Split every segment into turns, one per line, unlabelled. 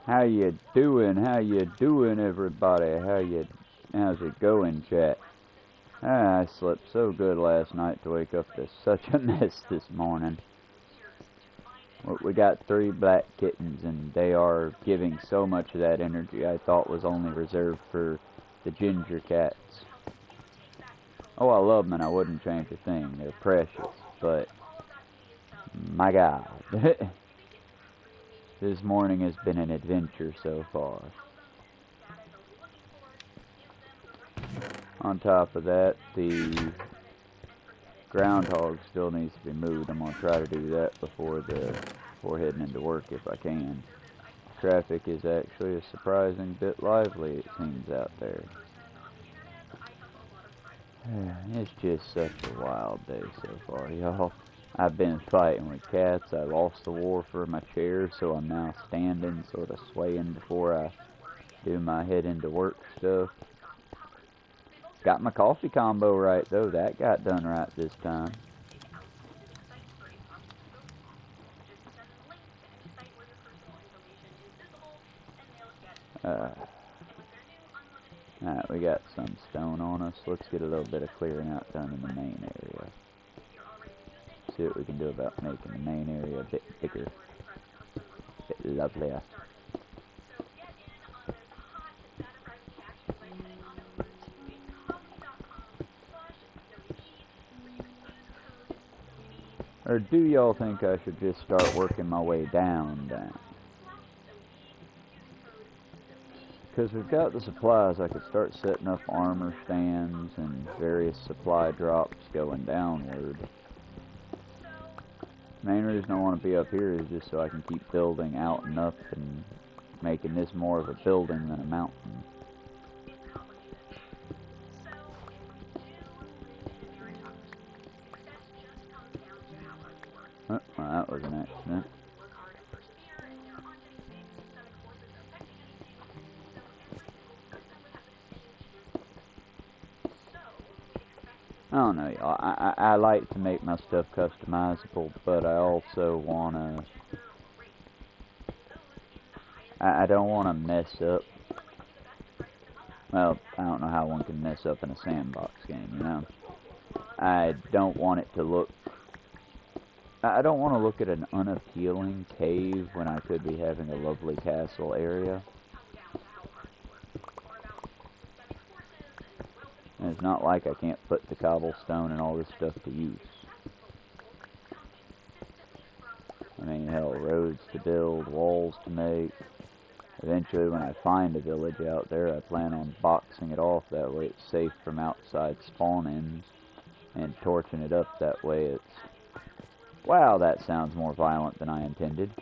How you doing? How you doing, everybody? How's it going, chat? I slept so good last night to wake up to such a mess this morning. We got 3 black kittens, and they are giving so much of that energy I thought was only reserved for the ginger cats. Oh, I love them, and I wouldn't change a thing. They're precious, but my God. This morning has been an adventure so far. On top of that, the groundhog still needs to be moved. I'm going to try to do that before heading into work if I can. Traffic is actually a surprising bit lively, it seems, out there. It's just such a wild day so far, y'all. I've been fighting with cats. I lost the war for my chair, so I'm now standing, sort of swaying before I do my head into work stuff. Got my coffee combo right, though. That got done right this time. Alright, we got some stone on us. Let's get a little bit of clearing out done in the main area. See what we can do about making the main area a bit bigger. A bit lovelier. Or do y'all think I should just start working my way down? Because we've got the supplies, I could start setting up armor stands and various supply drops going downward. Main reason I want to be up here is just so I can keep building out and up and making this more of a building than a mountain. Oh, well, that was an accident. I don't know, y'all. I like to make my stuff customizable, but I also want to... I don't want to mess up. Well, I don't know how one can mess up in a sandbox game, you know? I don't want it to look... I don't want to look at an unappealing cave when I could be having a lovely castle area. And it's not like I can't put the cobblestone and all this stuff to use. I mean, hell, roads to build, walls to make. Eventually, when I find a village out there, I plan on boxing it off. That way it's safe from outside spawn-ins. And torching it up that way it's... Wow, that sounds more violent than I intended.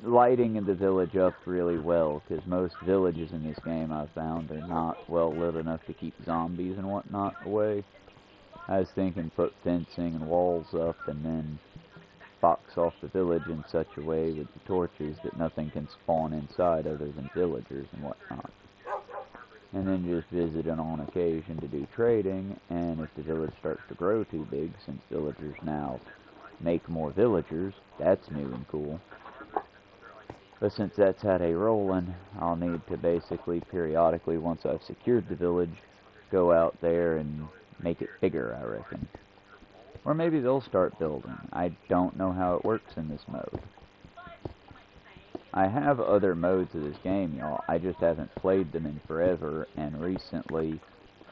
Lighting the village up really well, because most villages in this game I've found are not well lit enough to keep zombies and whatnot away. I was thinking put fencing and walls up and then box off the village in such a way with the torches that nothing can spawn inside other than villagers and whatnot. And then just visit it on occasion to do trading, and if the village starts to grow too big, since villagers now make more villagers, that's new and cool. But since that's how they rollin', I'll need to basically periodically, once I've secured the village, go out there and make it bigger, I reckon. Or maybe they'll start building. I don't know how it works in this mode. I have other modes of this game, y'all. I just haven't played them in forever, and recently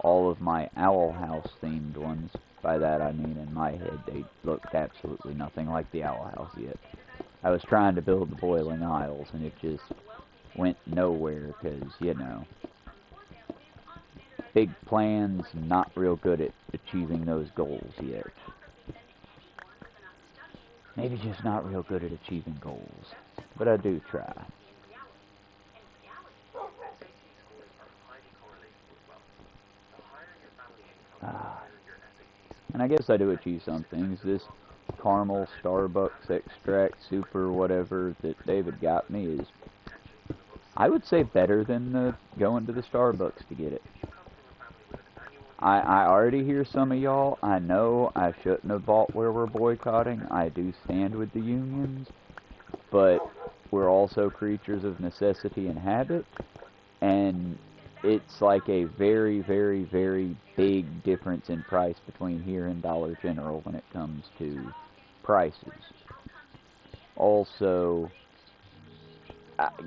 all of my Owl House themed ones, by that I mean in my head they looked absolutely nothing like the Owl House yet. I was trying to build the Boiling Isles, and it just went nowhere, because, you know, big plans, not real good at achieving those goals yet. Maybe just not real good at achieving goals, but I do try. And I guess I do achieve some things. This caramel Starbucks extract super whatever that David got me is, I would say, better than going to the Starbucks to get it. I already hear some of y'all. I know I shouldn't have bought where we're boycotting. I do stand with the unions. But we're also creatures of necessity and habit, and it's like a very, very, very big difference in price between here and Dollar General when it comes to prices. Also,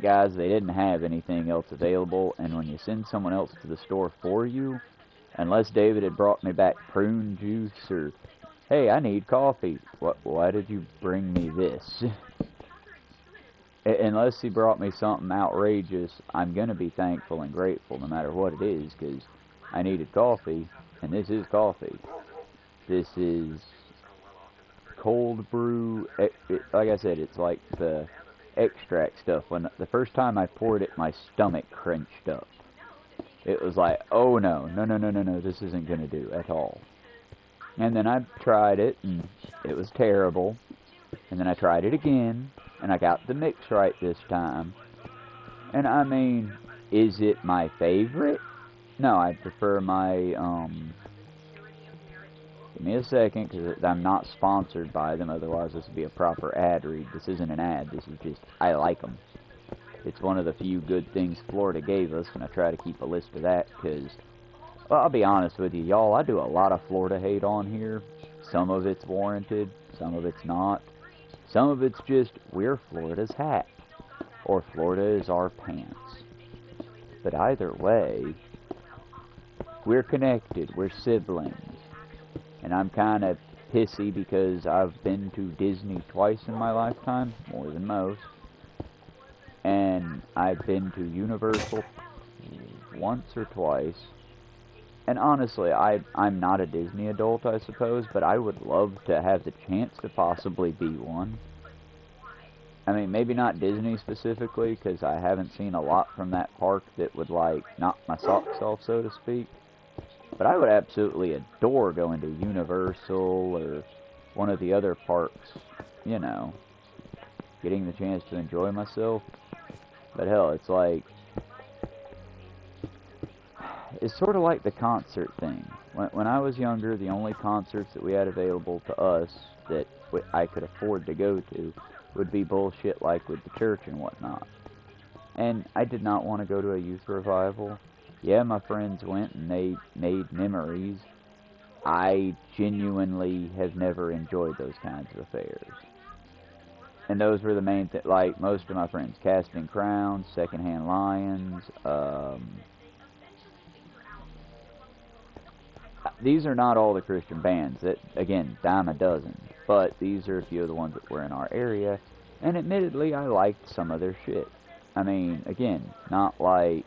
guys, they didn't have anything else available, and when you send someone else to the store for you, unless David had brought me back prune juice or, hey, I need coffee, why did you bring me this? Unless he brought me something outrageous, I'm going to be thankful and grateful no matter what it is, because I needed coffee, and this is coffee. This is cold brew. Like I said, it's like the extract stuff. When the first time I poured it, my stomach crunched up. It was like, oh no, this isn't going to do at all. And then I tried it, and it was terrible. And then I tried it again, and I got the mix right this time. And I mean, is it my favorite? No, I prefer my, give me a second, because I'm not sponsored by them, otherwise this would be a proper ad read. This isn't an ad, this is just, I like them. It's one of the few good things Florida gave us, and I try to keep a list of that, because, well, I'll be honest with you, y'all, I do a lot of Florida hate on here. Some of it's warranted, some of it's not. Some of it's just, we're Florida's hat, or Florida is our pants. But either way, we're connected, we're siblings. And I'm kind of pissy because I've been to Disney twice in my lifetime, more than most. And I've been to Universal once or twice. And honestly, I'm not a Disney adult, I suppose, but I would love to have the chance to possibly be one. I mean, maybe not Disney specifically, because I haven't seen a lot from that park that would, like, knock my socks off, so to speak. But I would absolutely adore going to Universal or one of the other parks, you know, getting the chance to enjoy myself. But hell, it's like, it's sort of like the concert thing. When I was younger, the only concerts that we had available to us that I could afford to go to would be bullshit like with the church and whatnot. And I did not want to go to a youth revival. Yeah, my friends went and they made memories. I genuinely have never enjoyed those kinds of affairs. And those were the main things, like most of my friends, Casting Crowns, Secondhand Lions, these are not all the Christian bands, that, again, dime a dozen, but these are a few of the ones that were in our area, and admittedly, I liked some of their shit. I mean, again, not like,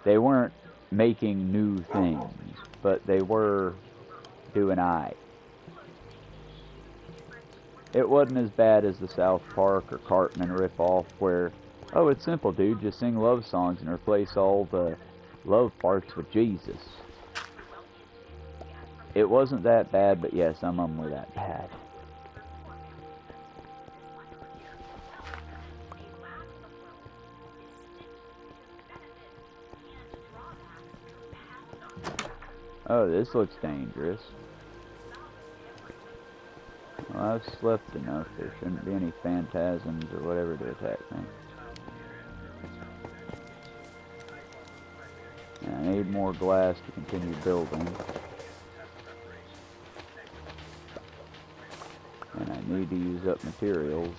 they weren't making new things, but they were doing aight. It wasn't as bad as the South Park or Cartman ripoff where, oh, it's simple, dude, just sing love songs and replace all the love parts with Jesus. It wasn't that bad, but yeah, some of them were that bad. Oh, this looks dangerous. Well, I've slept enough. There shouldn't be any phantasms or whatever to attack me. And I need more glass to continue building. And I need to use up materials.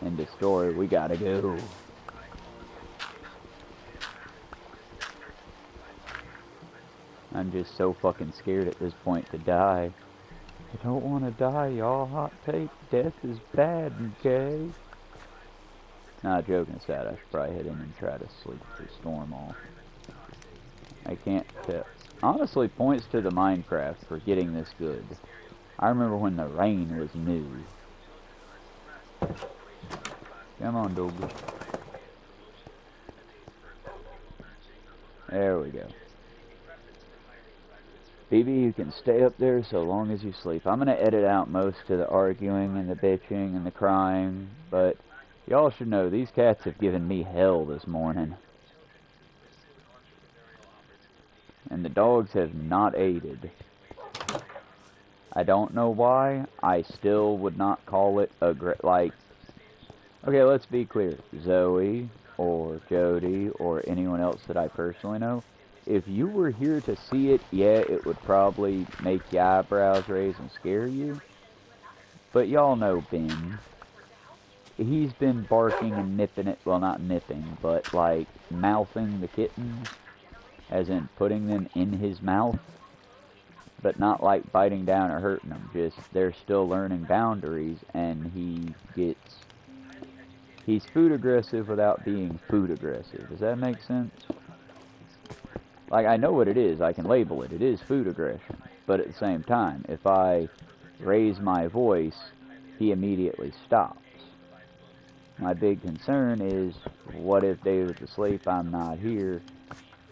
End of story, we gotta go. I'm just so fucking scared at this point to die. I don't want to die, y'all. Hot take. Death is bad, okay? Nah, joking aside, I should probably head in and try to sleep the storm off. I can't tell. Honestly, points to the Minecraft for getting this good. I remember when the rain was new. Come on, Douglas. There we go. BB, you can stay up there so long as you sleep. I'm going to edit out most of the arguing and the bitching and the crying, but y'all should know these cats have given me hell this morning. And the dogs have not aided. I don't know why. I still would not call it a like, Okay, let's be clear. Zoe or Jody or anyone else that I personally know, if you were here to see it, yeah, it would probably make your eyebrows raise and scare you. But y'all know Ben. He's been barking and nipping it, well, not nipping, but like mouthing the kittens, as in putting them in his mouth, but not like biting down or hurting them. Just they're still learning boundaries, and he's food aggressive without being food aggressive. Does that make sense? Like, I know what it is. I can label it. It is food aggression. But at the same time, if I raise my voice, he immediately stops. My big concern is, what if David's asleep, I'm not here,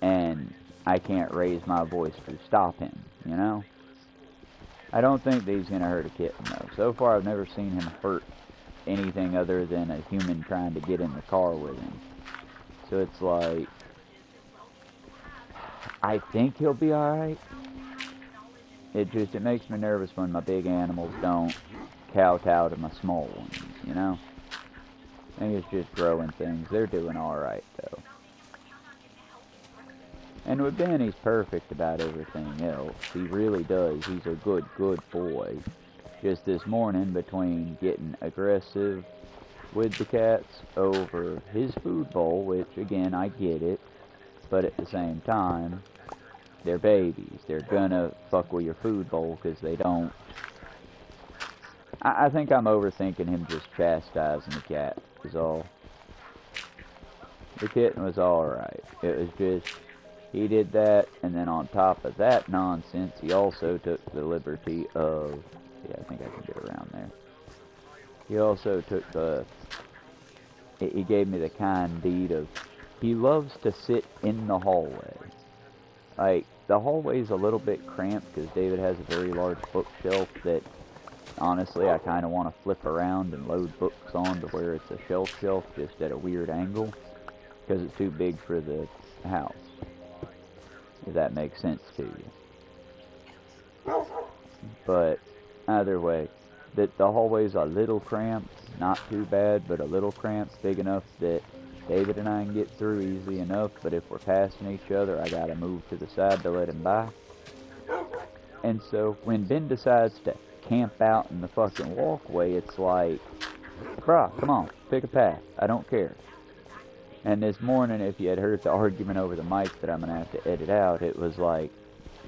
and I can't raise my voice to stop him, you know? I don't think that he's going to hurt a kitten, though. So far, I've never seen him hurt anything other than a human trying to get in the car with him. So it's like, I think he'll be alright. It makes me nervous when my big animals don't kowtow to my small ones, you know? I think it's just growing things. They're doing alright, though. And with Ben, he's perfect about everything else. He really does. He's a good boy. Just this morning, between getting aggressive with the cats over his food bowl, which, again, I get it, but at the same time, they're babies. They're gonna fuck with your food bowl because they don't. I think I'm overthinking him just chastising the cat, is all. The kitten was alright. It was just, he did that, and then on top of that nonsense, he also took the liberty of, yeah, I think I can get around there. He also took he gave me the kind deed of, he loves to sit in the hallway. Like, the hallway's a little bit cramped because David has a very large bookshelf that, honestly, I kind of want to flip around and load books on to where it's a shelf just at a weird angle because it's too big for the house, if that makes sense to you. But either way, the hallway's a little cramped, not too bad, but a little cramped, big enough that David and I can get through easily enough, but if we're passing each other, I gotta move to the side to let him by. And so when Ben decides to camp out in the fucking walkway, it's like, bruh, come on, pick a path. I don't care. And this morning, if you had heard the argument over the mic that I'm gonna have to edit out, it was like,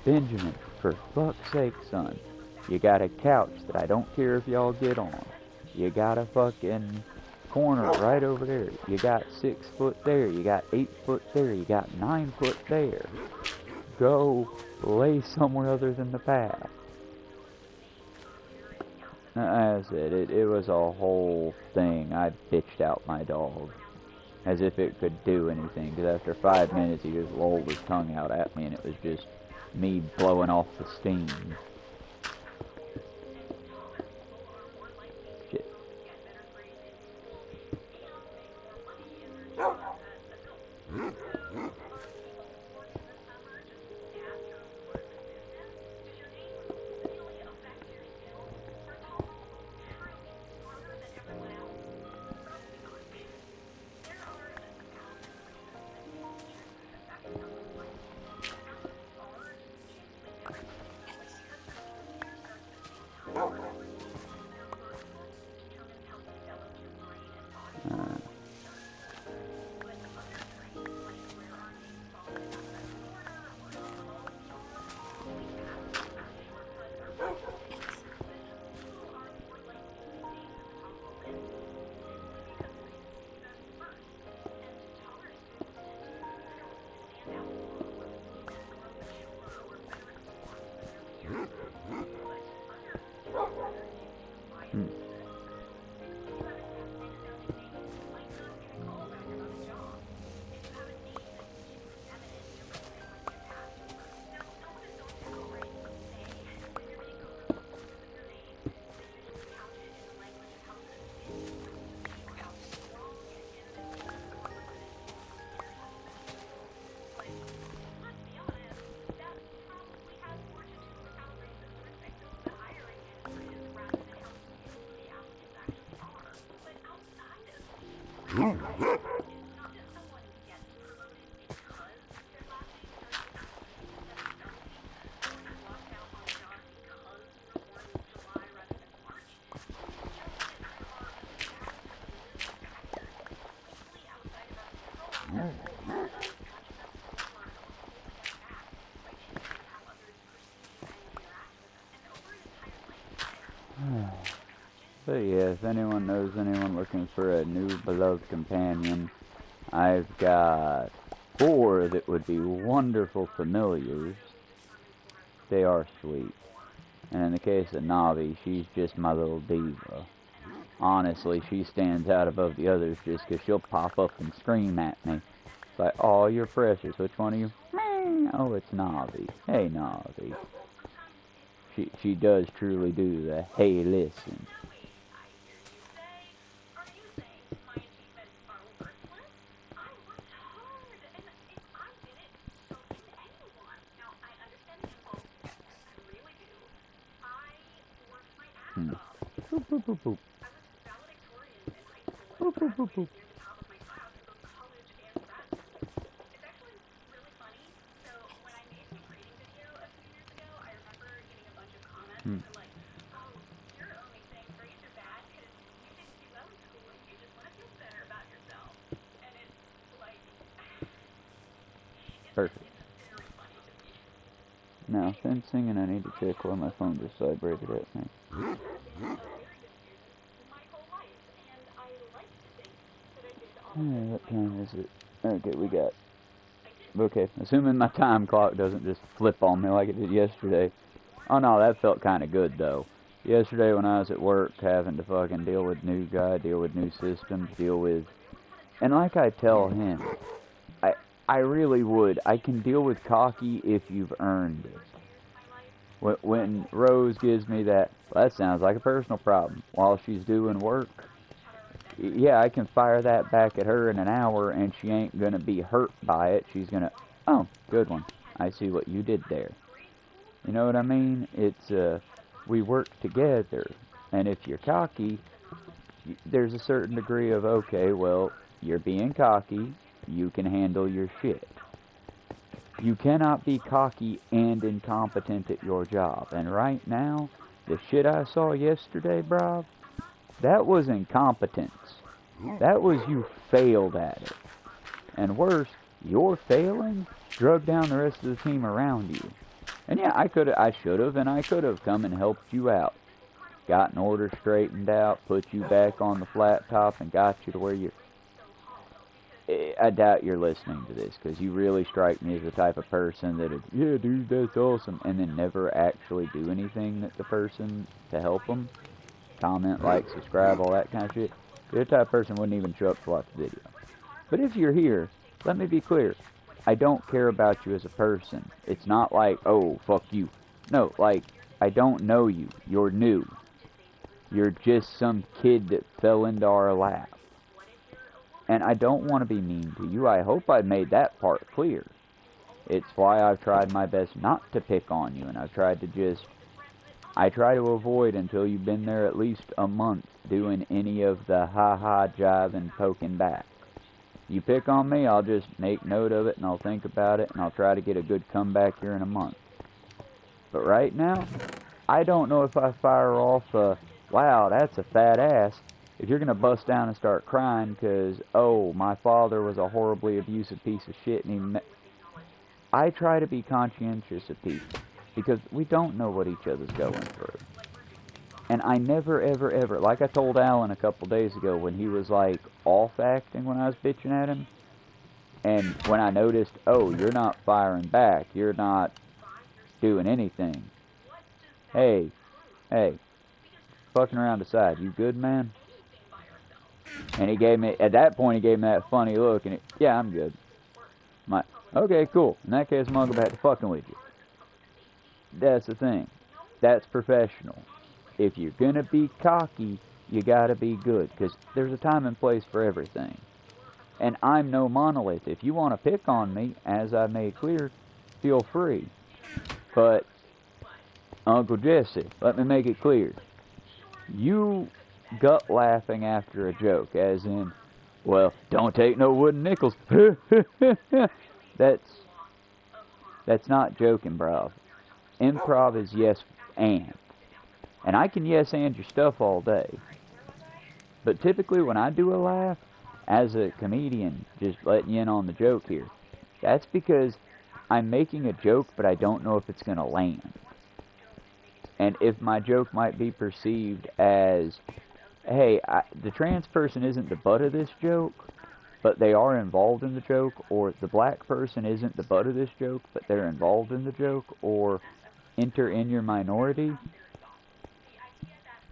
Benjamin, for fuck's sake, son, you got a couch that I don't care if y'all get on. You got a fucking corner right over there. You got 6 foot there. You got 8 foot there. You got 9 foot there. Go lay somewhere other than the path. As I said, it was a whole thing. I bitched out my dog as if it could do anything, because after 5 minutes he just rolled his tongue out at me, and it was just me blowing off the steam. Shit. But yeah, if anyone knows anyone looking for a new beloved companion, I've got 4 that would be wonderful familiars. They are sweet. And in the case of Navi, she's just my little diva. Honestly, she stands out above the others just 'cause she'll pop up and scream at me. It's like, oh, you're precious. Which one are you? Oh, it's Navi. Hey, Navi. She does truly do the, hey, listen. Boop, boop, boop, boop. Boop, boop, boop, boop. Perfect. Now, fencing, and I need to check why my phone just vibrated at me. What time is it? Okay, we got... Okay, assuming my time clock doesn't just flip on me like it did yesterday. Oh no, that felt kind of good though. Yesterday when I was at work, having to fucking deal with new guy, deal with new systems, deal with... And like I tell him, I really would. I can deal with cocky if you've earned it. When Rose gives me that, well, that sounds like a personal problem, while she's doing work, yeah, I can fire that back at her in an hour and she ain't gonna be hurt by it. She's gonna, oh, good one. I see what you did there. You know what I mean? It's, we work together. And if you're cocky, there's a certain degree of, okay, well, you're being cocky. You can handle your shit. You cannot be cocky and incompetent at your job. And right now, the shit I saw yesterday, bro, that was incompetence. That was you failed at it. And worse, your failing drug down the rest of the team around you. And yeah, I should have, and I could have come and helped you out. Got an order straightened out, put you back on the flat top, and got you to where you're... I doubt you're listening to this, because you really strike me as the type of person that is, yeah, dude, that's awesome, and then never actually do anything that the person to help them. Comment, like, subscribe, all that kind of shit. You're the type of person who wouldn't even show up to watch the video. But if you're here, let me be clear. I don't care about you as a person. It's not like, oh, fuck you. No, like, I don't know you. You're new. You're just some kid that fell into our lap. And I don't want to be mean to you. I hope I made that part clear. It's why I've tried my best not to pick on you. And I've tried to just... I try to avoid until you've been there at least a month doing any of the ha-ha jive and poking back. You pick on me, I'll just make note of it and I'll think about it and I'll try to get a good comeback here in a month. But right now, I don't know if I fire off a, wow, that's a fat ass, if you're going to bust down and start crying because, oh, my father was a horribly abusive piece of shit and he... I try to be conscientious of people because we don't know what each other's going through. And I never, ever, ever, like I told Alan a couple days ago when he was like off acting when I was bitching at him, and when I noticed, oh, you're not firing back, you're not doing anything. Hey, fucking around aside, you good, man? And he gave me, at that point, he gave me that funny look, and yeah, I'm good. I'm like, okay, cool. In that case, I'm gonna go back to fucking with you. That's the thing. That's professional. If you're gonna be cocky, you gotta be good, because there's a time and place for everything. And I'm no monolith. If you want to pick on me, as I made clear, feel free. But, Uncle Jesse, let me make it clear. You gut laughing after a joke, as in, Well, don't take no wooden nickels. That's not joke improv. Improv is yes and. And I can yes and your stuff all day. But typically when I do a laugh, as a comedian, just letting you in on the joke here, that's because I'm making a joke, but I don't know if it's going to land. And if my joke might be perceived as, hey, the trans person isn't the butt of this joke, but they are involved in the joke, or the black person isn't the butt of this joke, but they're involved in the joke, or enter in your minority,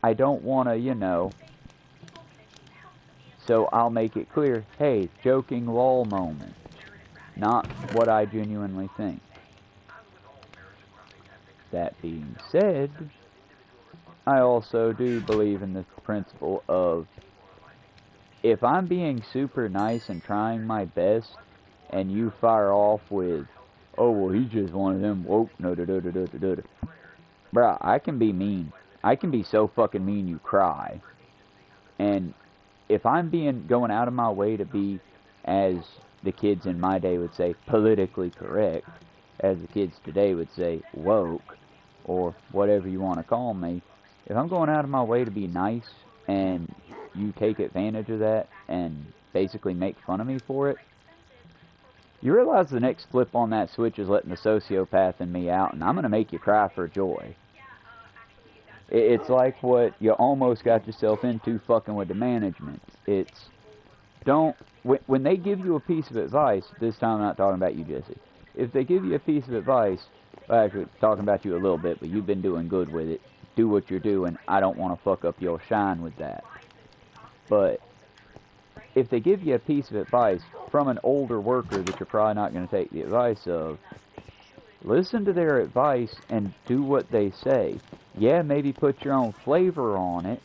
I don't want to, you know, so I'll make it clear, hey, joking lol moment, not what I genuinely think. That being said, I also do believe in the principle of, if I'm being super nice and trying my best, and you fire off with, oh, well, he's just one of them woke, no, da da da da da da. Bruh, I can be mean. I can be so fucking mean you cry. And if I'm going out of my way to be, as the kids in my day would say, politically correct, as the kids today would say, woke, or whatever you want to call me, if I'm going out of my way to be nice, and you take advantage of that, and basically make fun of me for it, you realize the next flip on that switch is letting the sociopath in me out, and I'm going to make you cry for joy. It's like what you almost got yourself into fucking with the management. It's, when they give you a piece of advice, this time I'm not talking about you, Jesse. If they give you a piece of advice, well, actually, talking about you a little bit, but you've been doing good with it, do what you're doing, I don't want to fuck up your shine with that. But if they give you a piece of advice from an older worker that you're probably not going to take the advice of, listen to their advice and do what they say. Yeah, maybe put your own flavor on it,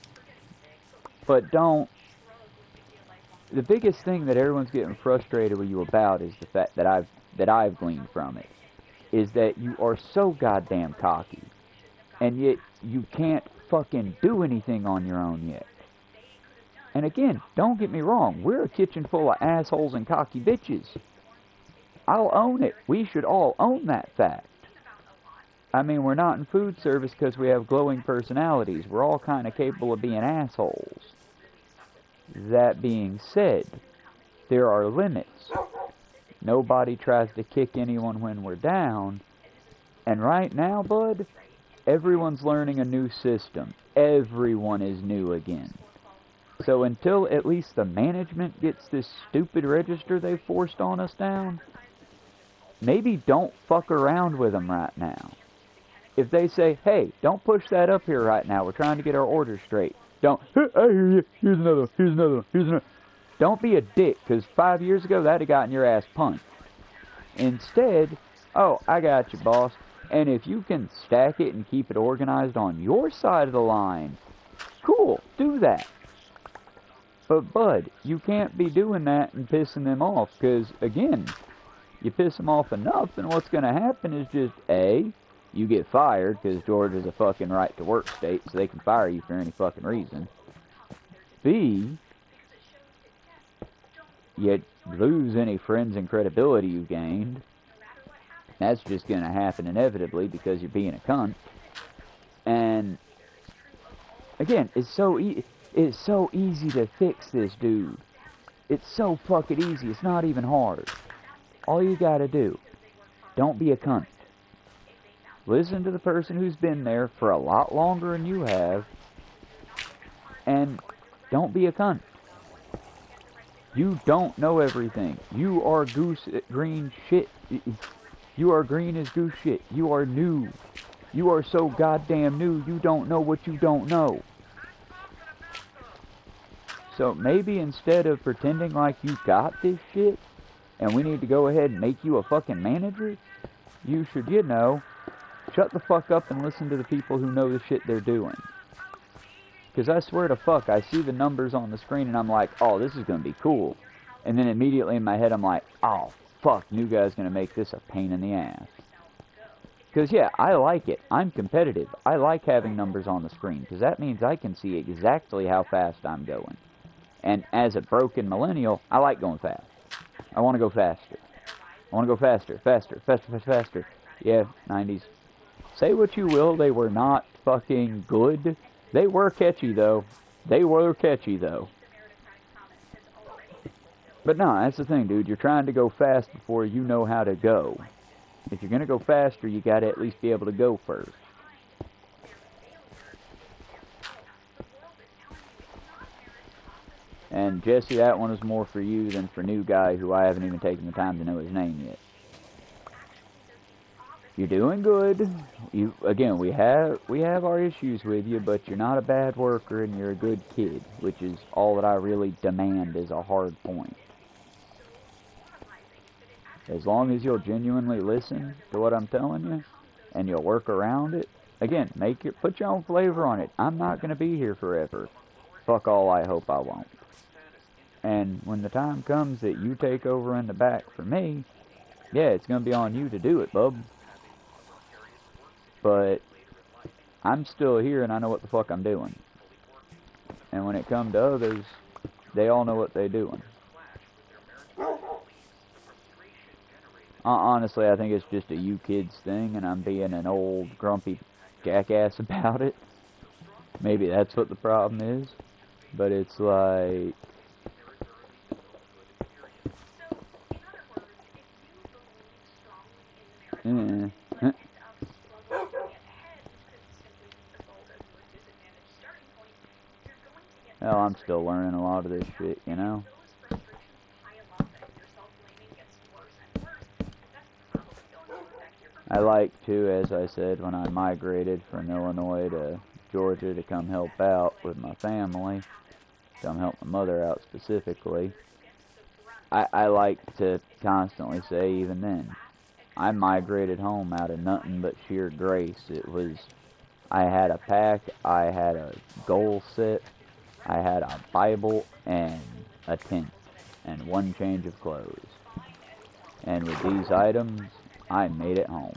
but don't. The biggest thing that everyone's getting frustrated with you about is the fact that I've gleaned from it, is that you are so goddamn cocky, and yet you can't fucking do anything on your own yet. And again, don't get me wrong, we're a kitchen full of assholes and cocky bitches. I'll own it. We should all own that fact. I mean, we're not in food service because we have glowing personalities. We're all kind of capable of being assholes. That being said, there are limits. Nobody tries to kick anyone when we're down. And right now, bud, everyone's learning a new system. Everyone is new again. So until at least the management gets this stupid register they forced on us down, maybe don't fuck around with them right now. If they say, hey, don't push that up here right now, we're trying to get our order straight. Don't, I hear you, here's another one, here's another one, here's another one. Don't be a dick, because 5 years ago, that'd have gotten your ass punched. Instead, oh, I got you, boss. And if you can stack it and keep it organized on your side of the line, cool, do that. But, bud, you can't be doing that and pissing them off, because, again, you piss them off enough, and what's going to happen is just, A, you get fired, because Georgia's a fucking right-to-work state, so they can fire you for any fucking reason. B, you lose any friends and credibility you gained. That's just going to happen inevitably, because you're being a cunt. And, again, it's so easy to fix this, dude. It's so fucking easy. It's not even hard. All you gotta do, don't be a cunt. Listen to the person who's been there for a lot longer than you have, and don't be a cunt. You don't know everything. You are green shit. You are green as goose shit. You are new. You are so goddamn new, you don't know what you don't know. So maybe instead of pretending like you got this shit, and we need to go ahead and make you a fucking manager, you should, you know, shut the fuck up and listen to the people who know the shit they're doing. Because I swear to fuck, I see the numbers on the screen and I'm like, oh, this is going to be cool. And then immediately in my head I'm like, oh, fuck, new guy's going to make this a pain in the ass. Because, yeah, I like it. I'm competitive. I like having numbers on the screen, because that means I can see exactly how fast I'm going. And as a broken millennial, I like going fast. I want to go faster. I want to go faster, faster, faster, faster, faster. Yeah, 90s. Say what you will, they were not fucking good. They were catchy, though. They were catchy, though. But no, that's the thing, dude. You're trying to go fast before you know how to go. If you're going to go faster, you got to at least be able to go first. And Jesse, that one is more for you than for new guy who I haven't even taken the time to know his name yet. You're doing good. Again, we have our issues with you, but you're not a bad worker and you're a good kid, which is all that I really demand is a hard point. As long as you'll genuinely listen to what I'm telling you, and you'll work around it, again, put your own flavor on it. I'm not going to be here forever. Fuck all, I hope I won't. And when the time comes that you take over in the back for me, yeah, it's going to be on you to do it, bub. But I'm still here and I know what the fuck I'm doing. And when it comes to others, they all know what they're doing. Honestly, I think it's just a you kids thing, and I'm being an old, grumpy jackass about it. Maybe that's what the problem is. But it's like... Hell, I'm still learning a lot of this shit, you know? I like to, as I said, when I migrated from Illinois to Georgia to come help out with my family, come help my mother out specifically, I like to constantly say, even then, I migrated home out of nothing but sheer grace. It was, I had a pack, I had a goal set, I had a Bible, and a tent, and one change of clothes. And with these items, I made it home.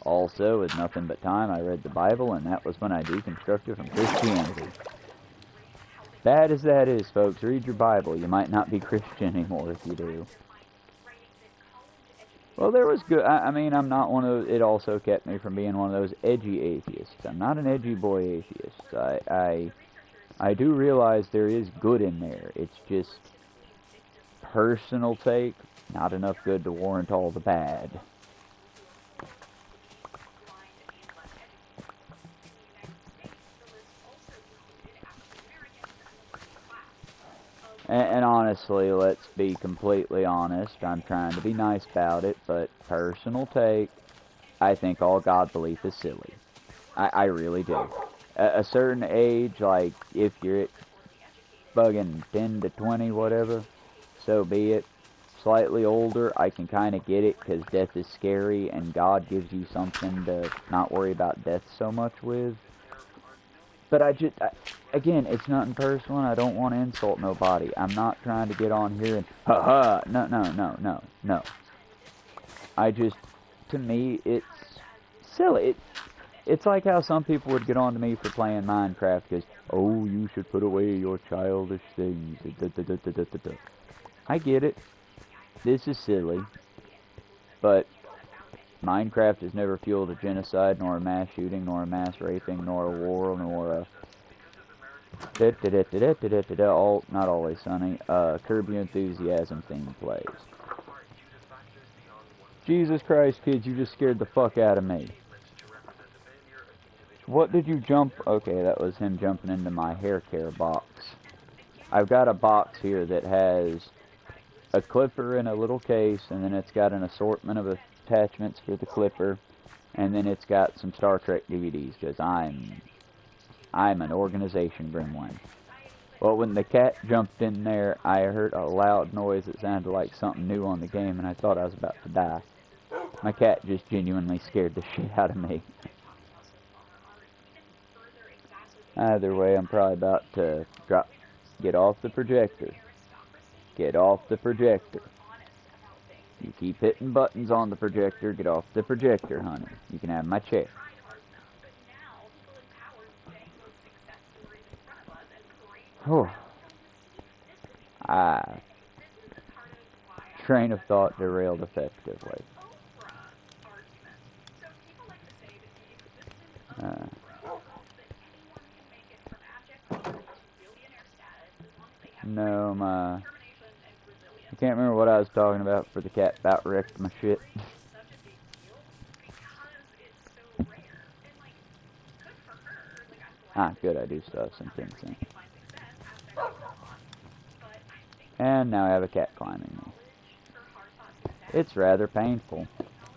Also, with nothing but time, I read the Bible, and that was when I deconstructed from Christianity. Bad as that is, folks, read your Bible. You might not be Christian anymore if you do. Well, there was good. I mean, I'm not one of those. It also kept me from being one of those edgy atheists. I'm not an edgy boy atheist. I do realize there is good in there. It's just personal take. Not enough good to warrant all the bad. And honestly, let's be completely honest. I'm trying to be nice about it, but personal take, I think all God belief is silly. I really do. At a certain age, like if you're at bugging 10 to 20, whatever, so be it. Slightly older, I can kind of get it because death is scary and God gives you something to not worry about death so much with. But again, it's nothing personal and I don't want to insult nobody. I'm not trying to get on here and, no. To me, it's silly. It's like how some people would get on to me for playing Minecraft because, oh, you should put away your childish things. I get it. This is silly, but Minecraft has never fueled a genocide, nor a mass shooting, nor a mass raping, nor a war, nor a not always sunny, Curb Your Enthusiasm themed plays. Jesus Christ, kids, you just scared the fuck out of me. What did you jump? Okay, that was him jumping into my hair care box. I've got a box here that has a clipper in a little case, and then it's got an assortment of attachments for the clipper, and then it's got some Star Trek DVDs, because I'm an organization gremlin. Well, when the cat jumped in there, I heard a loud noise that sounded like something new on the game, and I thought I was about to die. My cat just genuinely scared the shit out of me. Either way, I'm probably about to get off the projector. Get off the projector. You keep hitting buttons on the projector, get off the projector, honey. You can have my chair. Oh, Ah, train of thought derailed effectively. Uh, no, I can't remember what I was talking about for the cat about wrecked my shit. Ah, good, I do still have some ginseng. And now I have a cat climbing me. It's rather painful.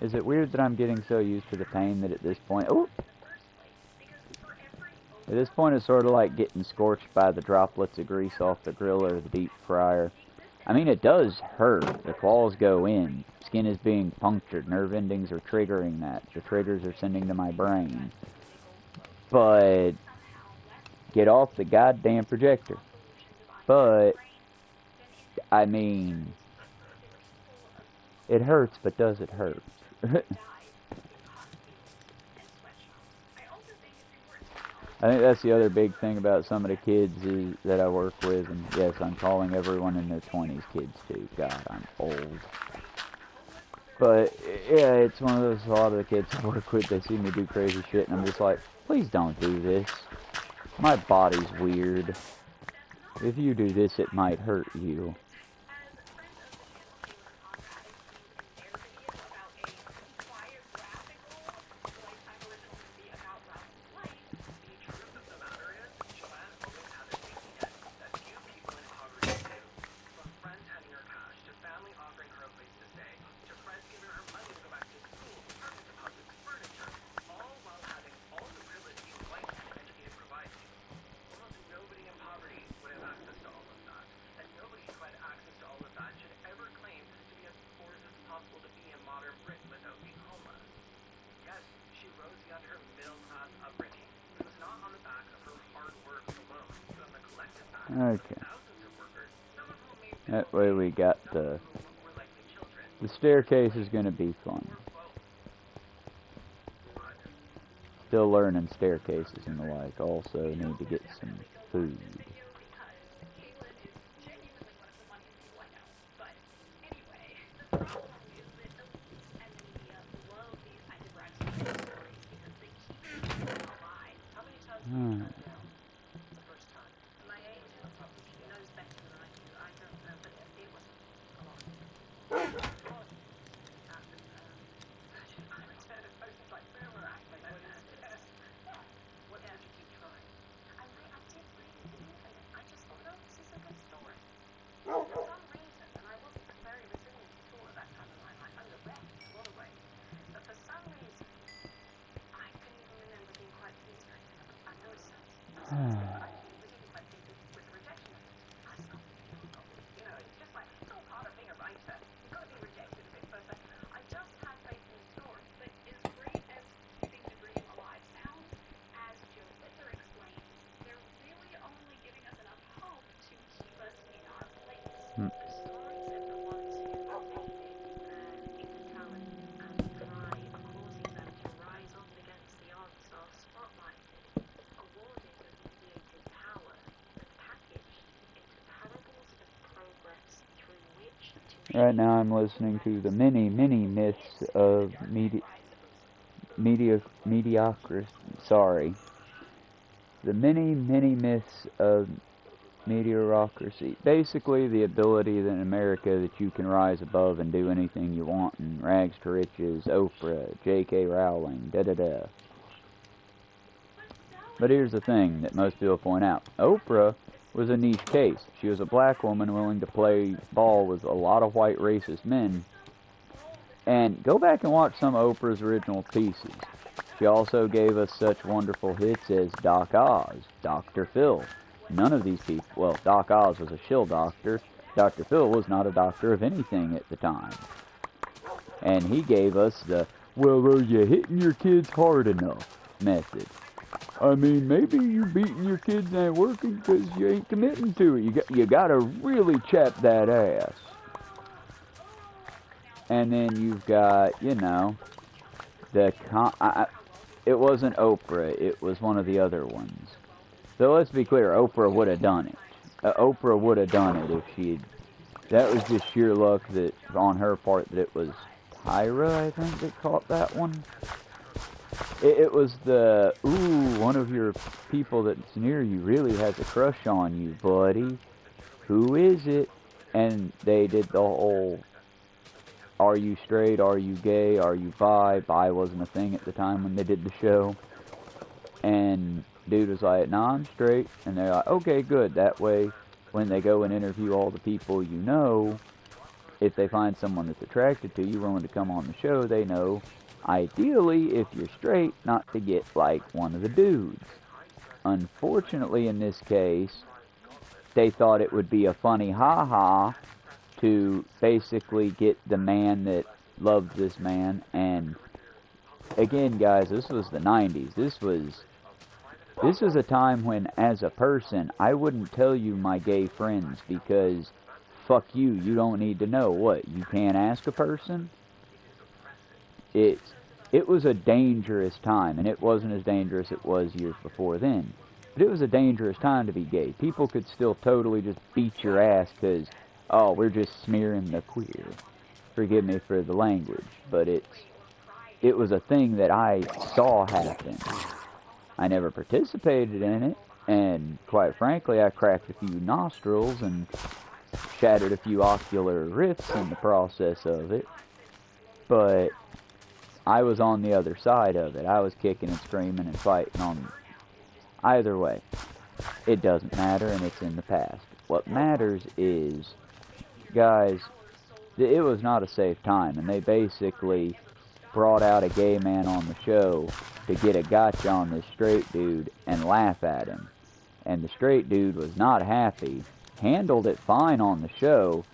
Is it weird that I'm getting so used to the pain that at this point... Ooh! At this point it's sort of like getting scorched by the droplets of grease off the grill or the deep fryer. I mean, it does hurt. The claws go in. Skin is being punctured. Nerve endings are triggering that. The triggers are sending to my brain. But... get off the goddamn projector. But... I mean... it hurts, but does it hurt? I think that's the other big thing about some of the kids that I work with, and yes, I'm calling everyone in their 20s kids too. God, I'm old. But, yeah, it's one of those, a lot of the kids I work with, they see me do crazy shit, and I'm just like, please don't do this. My body's weird. If you do this, it might hurt you. Okay. That way we got the staircase is going to be fun. Still learning staircases and the like. Also need to get some food. Right now I'm listening to the many myths of mediocrity. Sorry. The many myths of mediocrity. Basically the ability that in America that you can rise above and do anything you want, and rags to riches, Oprah, J.K. Rowling, da-da-da. But here's the thing that most people point out. Oprah was a niche case. She was a black woman willing to play ball with a lot of white racist men. And go back and watch some of Oprah's original pieces. She also gave us such wonderful hits as Doc Oz, Dr. Phil. None of these people, well, Doc Oz was a shill doctor. Dr. Phil was not a doctor of anything at the time. And he gave us the, well, are you hitting your kids hard enough method. I mean, maybe you beating your kids ain't working because you ain't committing to it. You gotta really chap that ass. And then you've got, you know, it wasn't Oprah, it was one of the other ones. So let's be clear, Oprah would have done it. Oprah would have done it if she'd. That was just sheer luck that on her part that it was Tyra, I think, that caught that one. It was the, ooh, one of your people that's near you really has a crush on you, buddy. Who is it? And they did the whole, are you straight, are you gay, are you bi? Bi wasn't a thing at the time when they did the show. And dude was like, nah, I'm straight. And they're like, okay, good. That way, when they go and interview all the people you know, if they find someone that's attracted to you, willing to come on the show, they know, ideally, if you're straight, not to get like one of the dudes. Unfortunately, in this case, they thought it would be a funny ha-ha to basically get the man that loved this man. And again, guys, this was the 90s. This was a time when, as a person, I wouldn't tell you my gay friends because fuck you, you don't need to know. What, you can't ask a person? It was a dangerous time, and it wasn't as dangerous as it was years before then. But it was a dangerous time to be gay. People could still totally just beat your ass because, oh, we're just smearing the queer. Forgive me for the language, but it was a thing that I saw happen. I never participated in it, and quite frankly, I cracked a few nostrils and shattered a few ocular rifts in the process of it. But I was on the other side of it. I was kicking and screaming and fighting on. Either way, it doesn't matter, and it's in the past. What matters is, guys, it was not a safe time, and they basically brought out a gay man on the show to get a gotcha on this straight dude and laugh at him. And the straight dude was not happy, handled it fine on the show,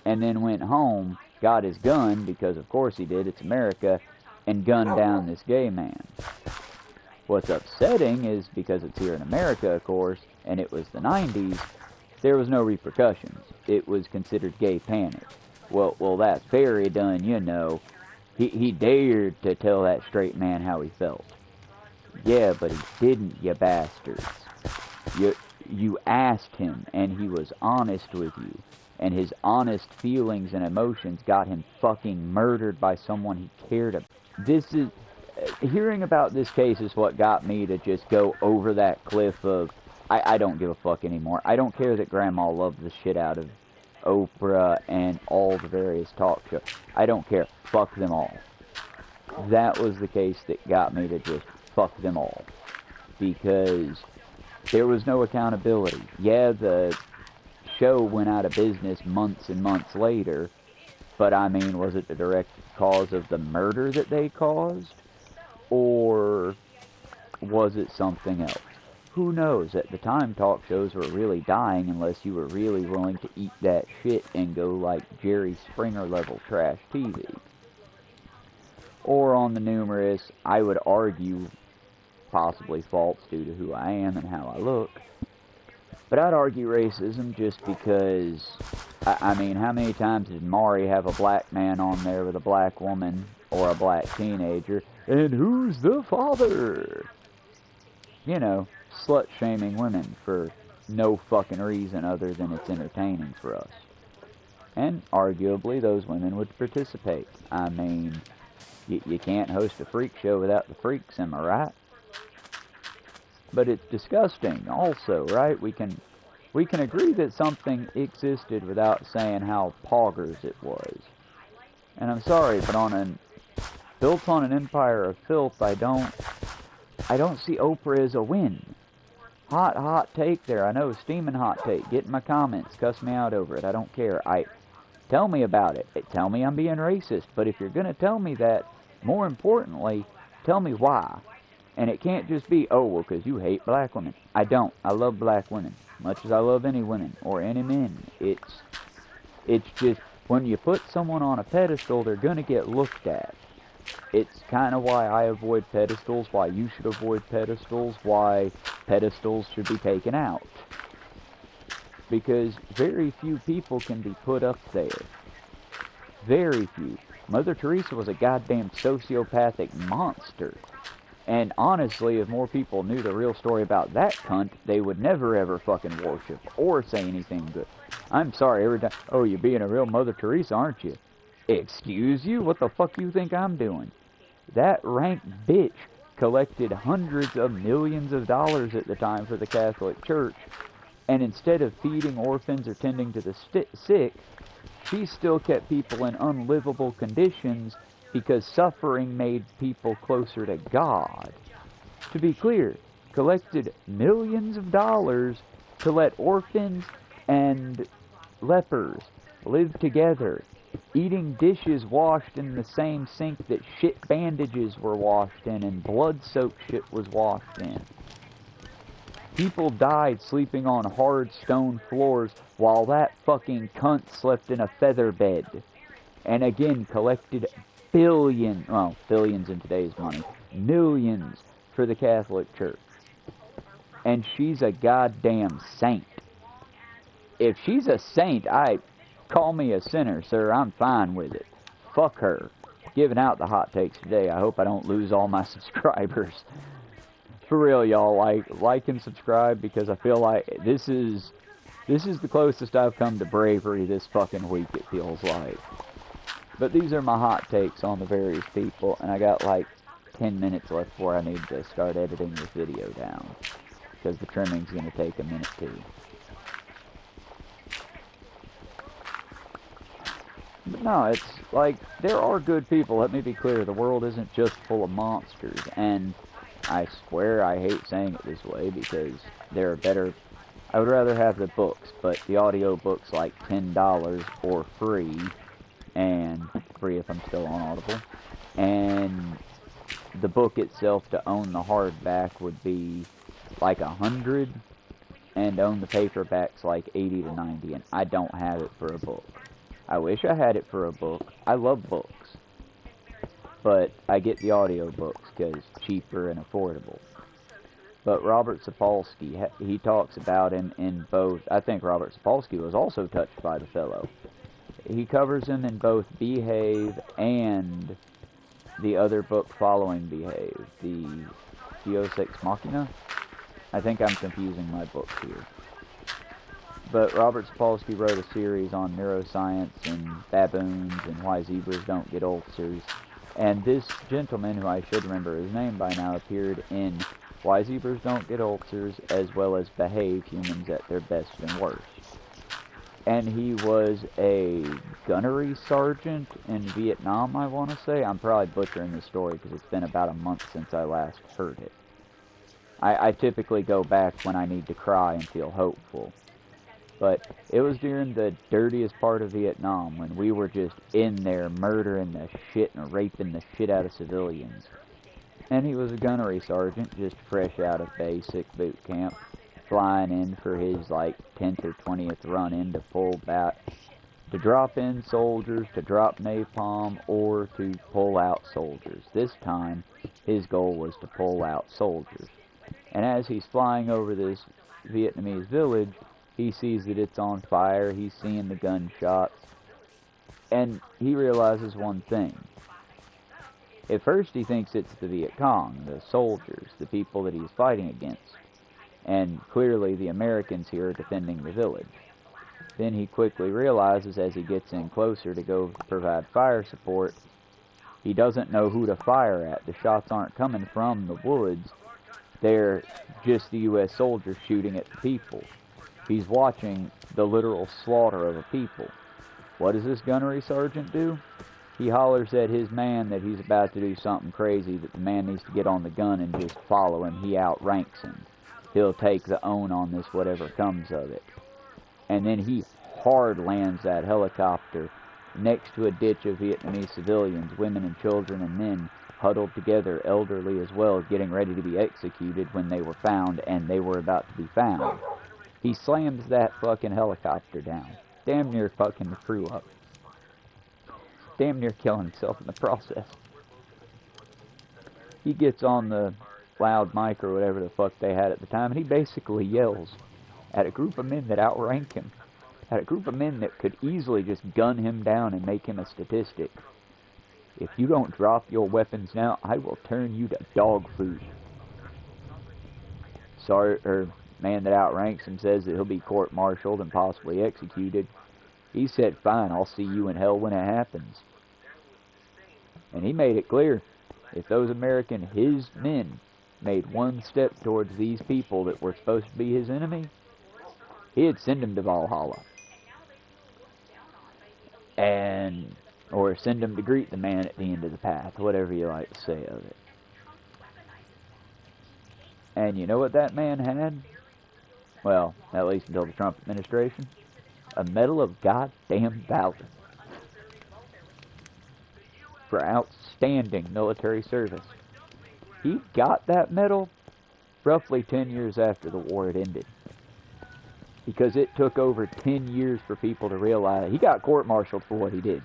and then went home, got his gun, because of course he did, it's America, and gunned down this gay man. What's upsetting is, because it's here in America, of course, and it was the 90s, there was no repercussions. It was considered gay panic. Well, that fairy done, you know, he dared to tell that straight man how he felt. Yeah, but he didn't, you bastards. You asked him, and he was honest with you. And his honest feelings and emotions got him fucking murdered by someone he cared about. Hearing about this case is what got me to just go over that cliff of, I don't give a fuck anymore. I don't care that Grandma loved the shit out of Oprah and all the various talk shows. I don't care. Fuck them all. That was the case that got me to just fuck them all. Because there was no accountability. Yeah, the show went out of business months and months later, but I mean, was it the direct cause of the murder that they caused? Or was it something else? Who knows? At the time, talk shows were really dying unless you were really willing to eat that shit and go like Jerry Springer level trash TV. Or on the numerous, I would argue, possibly faults due to who I am and how I look. But I'd argue racism just because, I mean, how many times did Maury have a black man on there with a black woman or a black teenager? And who's the father? You know, slut-shaming women for no fucking reason other than it's entertaining for us. And arguably, those women would participate. I mean, you can't host a freak show without the freaks, am I right? But it's disgusting also, right? We can agree that something existed without saying how poggers it was. And I'm sorry, but built on an empire of filth, I don't see Oprah as a win. Hot take there. I know, steaming hot take. Get in my comments, cuss me out over it. I don't care. Tell me about it. Tell me I'm being racist. But if you're gonna tell me that, more importantly, tell me why. And it can't just be, oh, well, because you hate black women. I don't. I love black women, much as I love any women or any men. It's just, when you put someone on a pedestal, they're going to get looked at. It's kind of why I avoid pedestals, why you should avoid pedestals, why pedestals should be taken out. Because very few people can be put up there. Very few. Mother Teresa was a goddamn sociopathic monster. And honestly, if more people knew the real story about that cunt, they would never ever fucking worship or say anything good. I'm sorry, every time, oh, you're being a real Mother Teresa, aren't you? Excuse you? What the fuck you think I'm doing? That rank bitch collected hundreds of millions of dollars at the time for the Catholic Church, and instead of feeding orphans or tending to the sick, she still kept people in unlivable conditions because suffering made people closer to God. To be clear, collected millions of dollars to let orphans and lepers live together, eating dishes washed in the same sink that shit bandages were washed in and blood-soaked shit was washed in. People died sleeping on hard stone floors while that fucking cunt slept in a feather bed. And again, collected billions in today's money, millions for the Catholic Church. And she's a goddamn saint. If she's a saint, call me a sinner, sir. I'm fine with it. Fuck her. Giving out the hot takes today. I hope I don't lose all my subscribers. For real, y'all, like and subscribe, because I feel like this is the closest I've come to bravery this fucking week, it feels like. But these are my hot takes on the various people, and I got like 10 minutes left before I need to start editing this video down, because the trimming's going to take a minute too. But no, it's like, there are good people, let me be clear, the world isn't just full of monsters, and I swear I hate saying it this way, because there are better, I would rather have the books, but the audio book's like $10 or free, and free if I'm still on Audible, and the book itself to own the hardback would be like $100, and own the paperback's like $80 to $90, and I don't have it for a book. I wish I had it for a book. I love books, but I get the audio books because cheaper and affordable. But Robert Sapolsky, he talks about him in both. I think Robert Sapolsky was also touched by the fellow. He covers him in both Behave and the other book following Behave, the Deus Ex Machina. I think I'm confusing my books here. But Robert Sapolsky wrote a series on neuroscience and baboons and why zebras don't get ulcers. And this gentleman, who I should remember his name by now, appeared in Why Zebras Don't Get Ulcers, as well as Behave, Humans at Their Best and Worst. And he was a gunnery sergeant in Vietnam, I want to say. I'm probably butchering the story because it's been about a month since I last heard it. I typically go back when I need to cry and feel hopeful. But it was during the dirtiest part of Vietnam when we were just in there murdering the shit and raping the shit out of civilians. And he was a gunnery sergeant, just fresh out of basic boot camp, flying in for his like 10th or 20th run in to pull back, to drop in soldiers, to drop napalm, or to pull out soldiers. This time, his goal was to pull out soldiers. And as he's flying over this Vietnamese village, he sees that it's on fire, he's seeing the gunshots, and he realizes one thing. At first he thinks it's the Viet Cong, the soldiers, the people that he's fighting against, and clearly the Americans here are defending the village. Then he quickly realizes as he gets in closer to go provide fire support, he doesn't know who to fire at. The shots aren't coming from the woods, they're just the U.S. soldiers shooting at the people. He's watching the literal slaughter of a people. What does this gunnery sergeant do? He hollers at his man that he's about to do something crazy, that the man needs to get on the gun and just follow him. He outranks him. He'll take the own on this, whatever comes of it. And then he hard lands that helicopter next to a ditch of Vietnamese civilians, women and children and men, huddled together, elderly as well, getting ready to be executed when they were found, and they were about to be found. He slams that fucking helicopter down. Damn near fucking the crew up. Damn near killing himself in the process. He gets on the loud mic or whatever the fuck they had at the time, and he basically yells at a group of men that outrank him. At a group of men that could easily just gun him down and make him a statistic. If you don't drop your weapons now, I will turn you to dog food. Man that outranks him says that he'll be court-martialed and possibly executed. He said, fine, I'll see you in hell when it happens. And he made it clear, if those his men, made one step towards these people that were supposed to be his enemy, he'd send them to Valhalla. Or send them to greet the man at the end of the path, whatever you like to say of it. And you know what that man had? Well, at least until the Trump administration. A Medal of Goddamn Valor. For outstanding military service. He got that medal roughly 10 years after the war had ended. Because it took over 10 years for people to realize. He got court-martialed for what he did.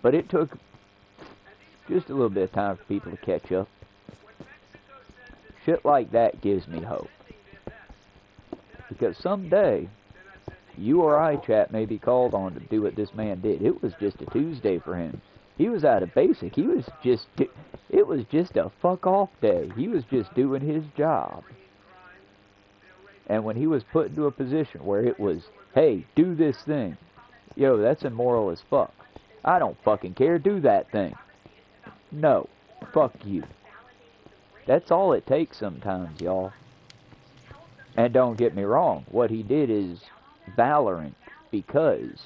But it took just a little bit of time for people to catch up. Shit like that gives me hope. Because someday, you or I, chap, may be called on to do what this man did. It was just a Tuesday for him. He was out of basic. It was just a fuck-off day. He was just doing his job. And when he was put into a position where it was, hey, do this thing. Yo, that's immoral as fuck. I don't fucking care. Do that thing. No. Fuck you. That's all it takes sometimes, y'all. And don't get me wrong. What he did is valorant because,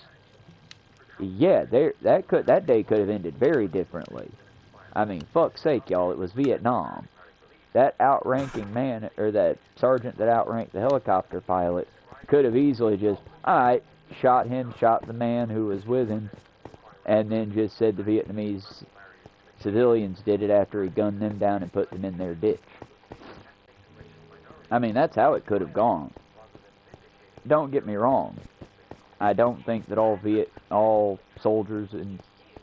yeah, that day could have ended very differently. I mean, fuck's sake, y'all. It was Vietnam. That outranking man, or that sergeant that outranked the helicopter pilot, could have easily just, alright, shot him, shot the man who was with him, and then just said the Vietnamese civilians did it after he gunned them down and put them in their ditch. I mean, that's how it could have gone. Don't get me wrong. I don't think that all soldiers and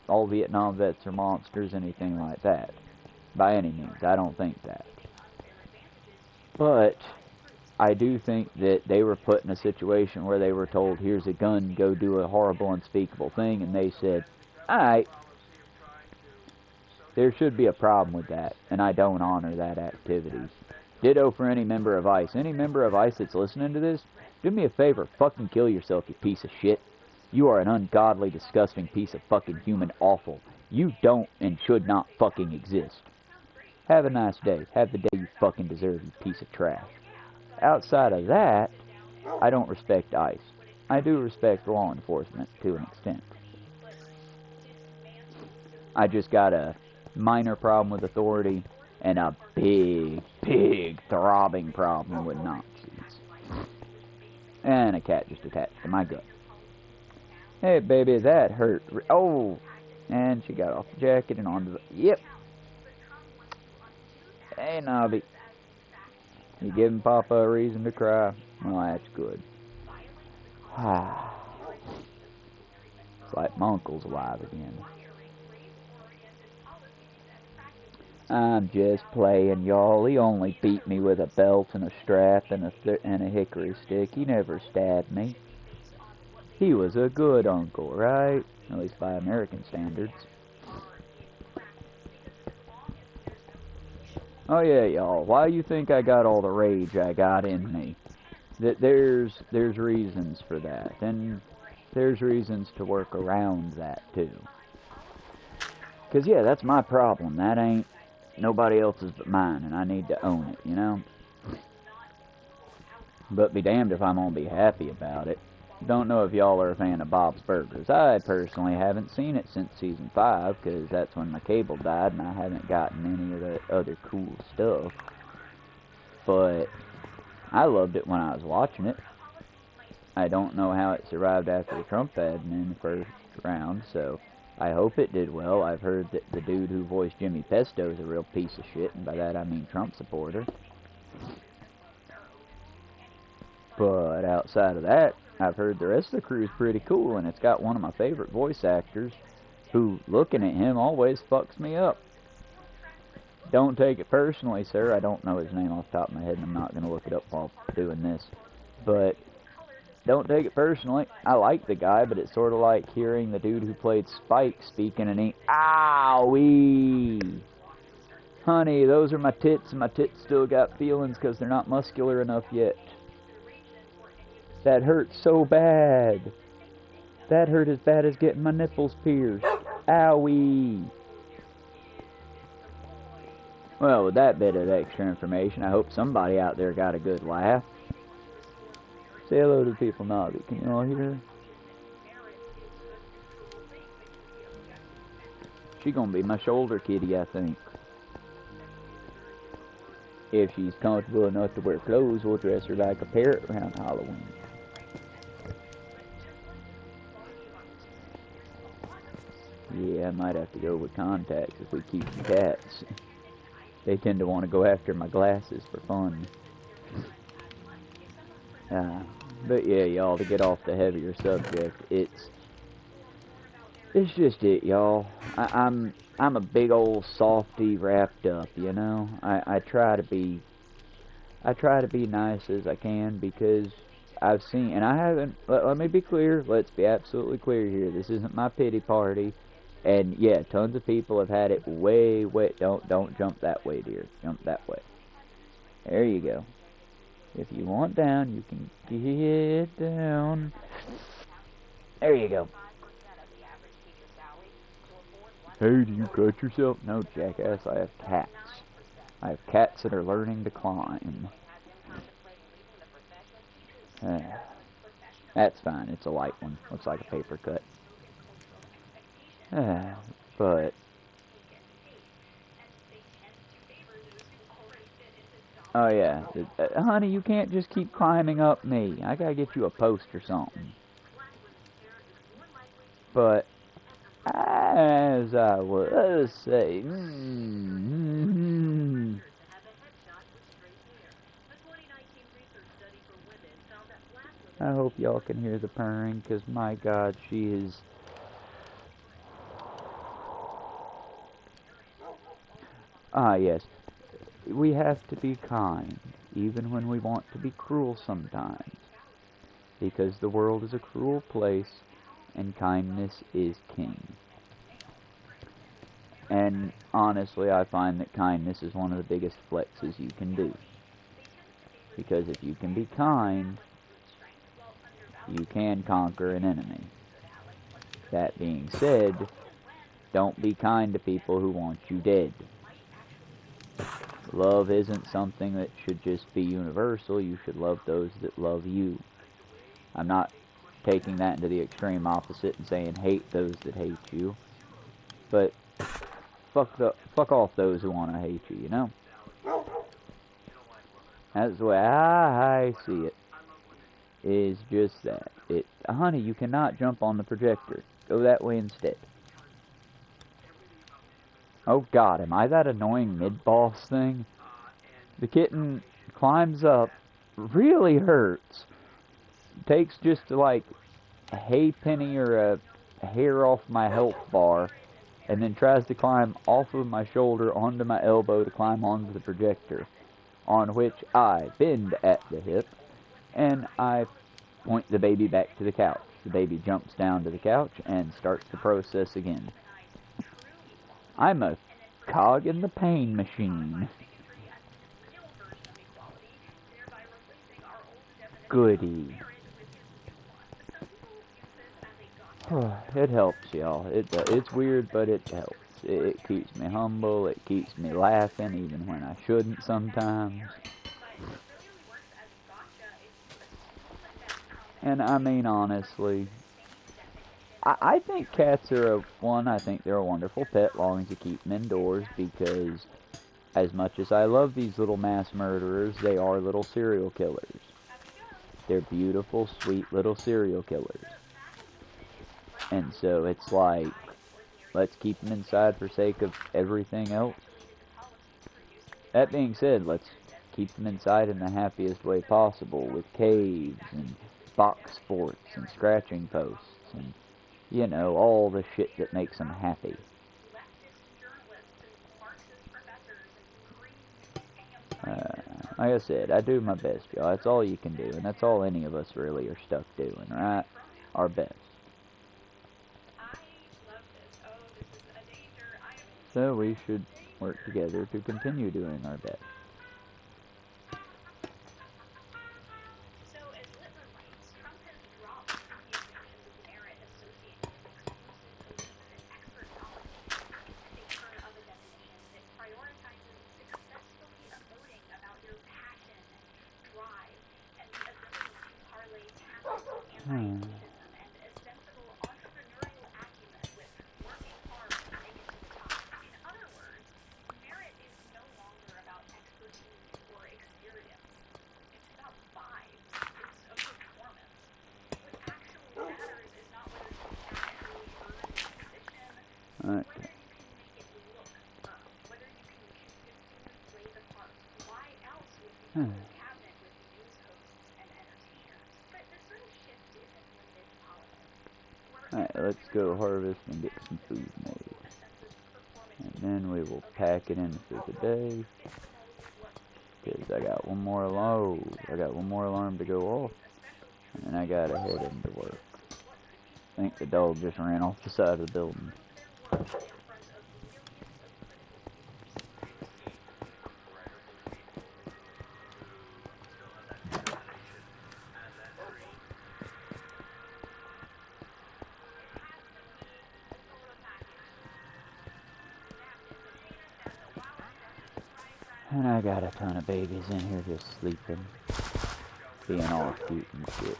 all Vietnam vets are monsters, anything like that. By any means, I don't think that. But I do think that they were put in a situation where they were told, here's a gun, go do a horrible, unspeakable thing, and they said, alright. There should be a problem with that, and I don't honor that activity. Ditto for any member of ICE. Any member of ICE that's listening to this, do me a favor, fucking kill yourself, you piece of shit. You are an ungodly, disgusting piece of fucking human awful. You don't and should not fucking exist. Have a nice day. Have the day you fucking deserve, you piece of trash. Outside of that, I don't respect ICE. I do respect law enforcement to an extent. I just got a minor problem with authority and a big, big throbbing problem with Nazis. And a cat just attached to my gut. Hey, baby, that hurt. Oh, and she got off the jacket and onto the... Yep. Hey, Navi. You giving Papa a reason to cry? Well, that's good. It's like my uncle's alive again. I'm just playing, y'all. He only beat me with a belt and a strap and a hickory stick. He never stabbed me. He was a good uncle, right? At least by American standards. Oh yeah, y'all. Why you think I got all the rage I got in me? There's reasons for that, and there's reasons to work around that too. 'Cause yeah, that's my problem. That ain't nobody else's but mine, and I need to own it, you know? But be damned if I'm gonna be happy about it. Don't know if y'all are a fan of Bob's Burgers. I personally haven't seen it since Season 5, because that's when my cable died, and I haven't gotten any of the other cool stuff. But I loved it when I was watching it. I don't know how it survived after the Trump admin in the first round, so I hope it did well. I've heard that the dude who voiced Jimmy Pesto is a real piece of shit, and by that I mean Trump supporter. But outside of that, I've heard the rest of the crew is pretty cool, and it's got one of my favorite voice actors who, looking at him, always fucks me up. Don't take it personally, sir. I don't know his name off the top of my head, and I'm not going to look it up while doing this. But don't take it personally. I like the guy, but it's sort of like hearing the dude who played Spike speaking and Owie! Honey, those are my tits, and my tits still got feelings because they're not muscular enough yet. That hurts so bad. That hurt as bad as getting my nipples pierced. Owie! Well, with that bit of extra information, I hope somebody out there got a good laugh. Say hello to the people, Navi. Can you all hear her? She gonna be my shoulder kitty, I think. If she's comfortable enough to wear clothes, we'll dress her like a parrot around Halloween. Yeah, I might have to go with contacts if we keep the cats. They tend to want to go after my glasses for fun. But yeah, y'all, to get off the heavier subject, it's just it, y'all. I'm a big old softy wrapped up, you know. I try to be nice as I can because I've seen, and I haven't. Let me be clear. Let's be absolutely clear here. This isn't my pity party. And yeah, tons of people have had it way. Don't jump that way, dear. Jump that way. There you go. If you want down, you can get down. There you go. Hey, do you cut yourself? No, jackass, I have cats. I have cats that are learning to climb. That's fine, it's a light one. Looks like a paper cut. But... oh yeah, honey, you can't just keep climbing up me. I gotta get you a post or something. But, as I was saying, I hope y'all can hear the purring, because my God, she is... yes. We have to be kind, even when we want to be cruel sometimes. Because the world is a cruel place, and kindness is king. And honestly, I find that kindness is one of the biggest flexes you can do. Because if you can be kind, you can conquer an enemy. That being said, don't be kind to people who want you dead. Love isn't something that should just be universal. You should love those that love you. I'm not taking that into the extreme opposite and saying hate those that hate you. But fuck off those who want to hate you, you know? That's the way I see it. Is just that. Honey, you cannot jump on the projector. Go that way instead. Oh God, am I that annoying mid-boss thing? The kitten climbs up, really hurts, takes just like a hay penny or a hair off my health bar, and then tries to climb off of my shoulder onto my elbow to climb onto the projector, on which I bend at the hip, and I point the baby back to the couch. The baby jumps down to the couch and starts the process again. I'm a cog in the pain machine. Goody. It helps, y'all. It's weird, but it helps. It keeps me humble. It keeps me laughing, even when I shouldn't sometimes. And I mean, honestly, I think cats are I think they're a wonderful pet, long as you keep them indoors, because as much as I love these little mass murderers, they are little serial killers. They're beautiful, sweet little serial killers. And so it's like, let's keep them inside for sake of everything else. That being said, let's keep them inside in the happiest way possible, with caves and box sports and scratching posts and, you know, all the shit that makes them happy. Like I said, I do my best, y'all. That's all you can do, and that's all any of us really are stuck doing, right? Our best. So we should work together to continue doing our best. Okay. Alright, let's go harvest and get some food made. And then we will pack it in for the day. Because I got one more alarm to go off. And then I gotta head into work. I think the dog just ran off the side of the building. And I got a ton of babies in here just sleeping, being all cute and shit.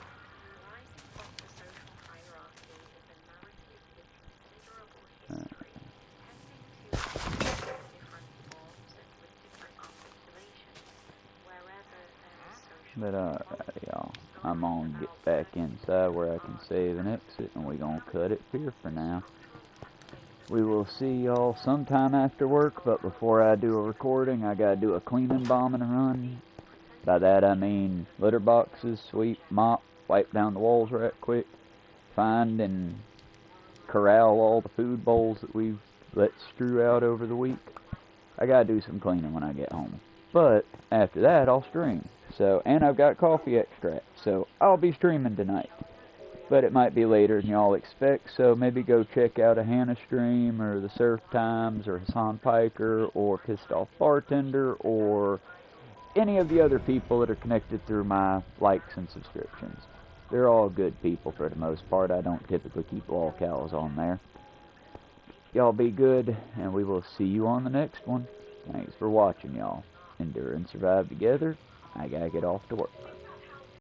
But alright, y'all. I'm gonna get back inside where I can save and exit, and we're gonna cut it here for now. We will see y'all sometime after work, but before I do a recording, I gotta do a cleaning, bombing run. By that I mean litter boxes, sweep, mop, wipe down the walls right quick, find and corral all the food bowls that we've let strew out over the week. I gotta do some cleaning when I get home. But after that, I'll stream. So, and I've got coffee extract, so I'll be streaming tonight. But it might be later than y'all expect, so maybe go check out a Hannah stream, or the Surf Times, or Hassan Piker, or Pissed Off Bartender, or any of the other people that are connected through my likes and subscriptions. They're all good people for the most part. I don't typically keep lolcows on there. Y'all be good, and we will see you on the next one. Thanks for watching, y'all. Endure and survive together. I gotta get off to work.